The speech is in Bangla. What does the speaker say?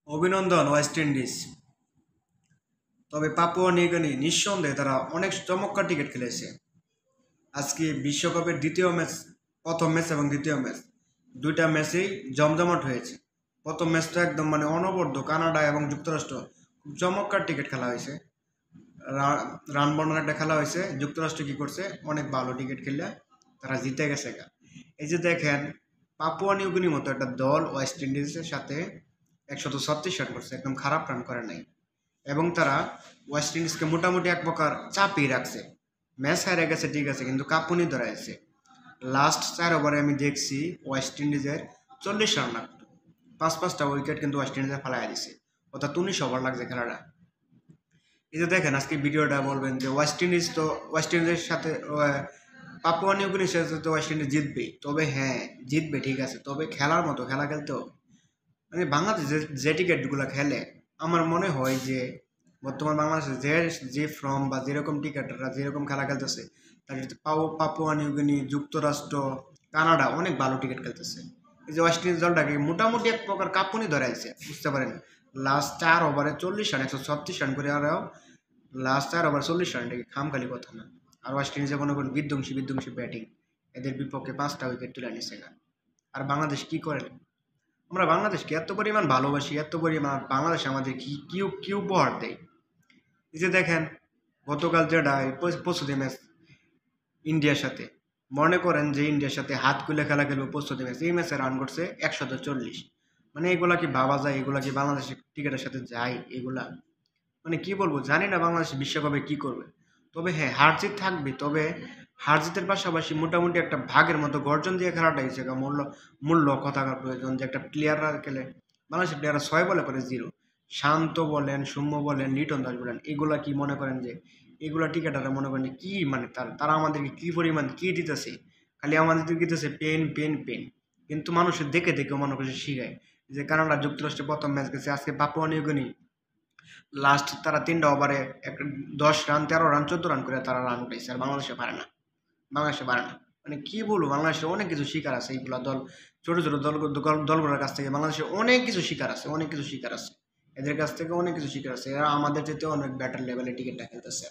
অভিনন্দন ওয়েস্ট ইন্ডিজ। তবে পাপুয়া নিউগিনি নিঃসন্দেহে তারা অনেক চমৎকার ক্রিকেট খেলেছে। আজকে বিশ্বকাপের দ্বিতীয় ম্যাচ, প্রথম ম্যাচ এবং দ্বিতীয় ম্যাচ দুইটা ম্যাচেই জমজমাট হয়েছে। প্রথম ম্যাচটা একদম অনবদ্য, কানাডা এবং যুক্তরাষ্ট্র খুব চমৎকার ক্রিকেট খেলা হয়েছে, রান বনার একটা খেলা হয়েছে। যুক্তরাষ্ট্র কি করছে, অনেক ভালো ক্রিকেট খেললে তারা জিতে গেছে। এই যে দেখেন, পাপুয়া নিউগিনির মতো একটা দল ওয়েস্ট ইন্ডিজের সাথে 136 রান করছে, একদম খারাপ রান করে নাই। এবং তারা ওয়েস্ট ইন্ডিজকে মোটামুটি এক প্রকার চাপিয়ে রাখছে। ম্যাচ হারে গেছে ঠিক আছে, কিন্তু কাঁপুনি ধরাইছে। লাস্ট 4 ওভারে আমি দেখছি ওয়েস্ট ইন্ডিজের 40 রান লাগতো, 5-5টা উইকেট কিন্তু ওয়েস্ট ইন্ডিজের ফেলাই দিছে। অর্থাৎ 19 ওভার লাগছে খেলাটা। এই যে দেখেন, আজকে ভিডিওটা বলবেন যে ওয়েস্ট ইন্ডিজের সাথে পাপুয়া নিউগিনির সাথে তো ওয়েস্ট ইন্ডিজ জিতবেই। তবে হ্যাঁ, জিতবে ঠিক আছে, তবে খেলার মতো খেলা খেলতে হবে। বাংলাদেশ যে টিকিটগুলো খেলে, আমার মনে হয় যে বর্তমান বাংলাদেশে যে ফর্ম বা যেরকম টিকিটাররা যেরকম খেলা খেলতেছে, তার পাপুয়া নিউগিনি, যুক্তরাষ্ট্র, কানাডা অনেক ভালো টিকিট খেলতেছে। এই যে ওয়েস্ট ইন্ডিজ দলটাকে মোটামুটি এক প্রকার কাঁপুনি ধরাইছে, বুঝতে পারেন। লাস্ট 4 ওভারে 40 রান, 136 রান করে আরও লাস্ট 4 ওভার 40 রান, এটা খামখালি কথা না। আর ওয়েস্ট ইন্ডিজে মনে করেন বিধ্বংসী ব্যাটিং, এদের বিপক্ষে 5টা উইকেট তুলে নিছে। আর বাংলাদেশ কি করে? আমরা বাংলাদেশকে এত পরিমাণ ভালোবাসি, এত পরিমাণ বাংলাদেশ আমাদের কি উপহার দেয়। এই যে দেখেন, গতকাল যেটা প্রস্তুতি ম্যাচ ইন্ডিয়ার সাথে, মনে করেন যে ইন্ডিয়ার সাথে হাত খুলে খেলা খেলবো প্রস্তুতি ম্যাচ, এই ম্যাচে রান করছে 140। এগুলা কি ভাবা যায়? এগুলা কি বাংলাদেশের ক্রিকেটের সাথে যায়? এগুলা কি বলবো, জানি না বাংলাদেশ বিশ্বকাপে কি করবে। তবে হ্যাঁ, হার জিত থাকবে। তবে হার জিতের পাশাপাশি মোটামুটি একটা ভাগের মতো গর্জন দিয়ে খেলাটা হয়েছে। মূল্য কথাকার প্রয়োজন যে একটা প্লেয়াররা খেলে, বাংলাদেশের প্লেয়াররা 6 বলে করে 0। শান্ত বলেন, সৌম্য বলেন, লিটন দাস বলেন, এগুলা কি মনে করেন যে এগুলা টিকেটাররা মনে করেন কি তারা আমাদেরকে কি পরিমাণ কি দিতেছে? খালি আমাদের দিতেছে পেন পেন পেন। কিন্তু মানুষের দেখে দেখেও মনে করছে শিখায়। যে কানাডা যুক্তরাষ্ট্রে প্রথম ম্যাচ গেছে, আজকে পাপুয়া নিউগিনি লাস্ট তারা 3টা ওভারে 10 রান, 13 রান, 14 রান করে তারা রান উঠাইছে। আর বাংলাদেশে পারে না, বাংলাদেশে পারে না। কি বলবো, বাংলাদেশে অনেক কিছু শিকার আছে। এইগুলা দল, ছোট ছোট দলগুলোর কাছ থেকে বাংলাদেশে অনেক কিছু শিকার আছে, অনেক কিছু শিকার আছে। এদের কাছ থেকে অনেক কিছু শিকার আছে। এরা আমাদের যেতে অনেক বেটার লেভেলে টিকিটটা খেলতেছে।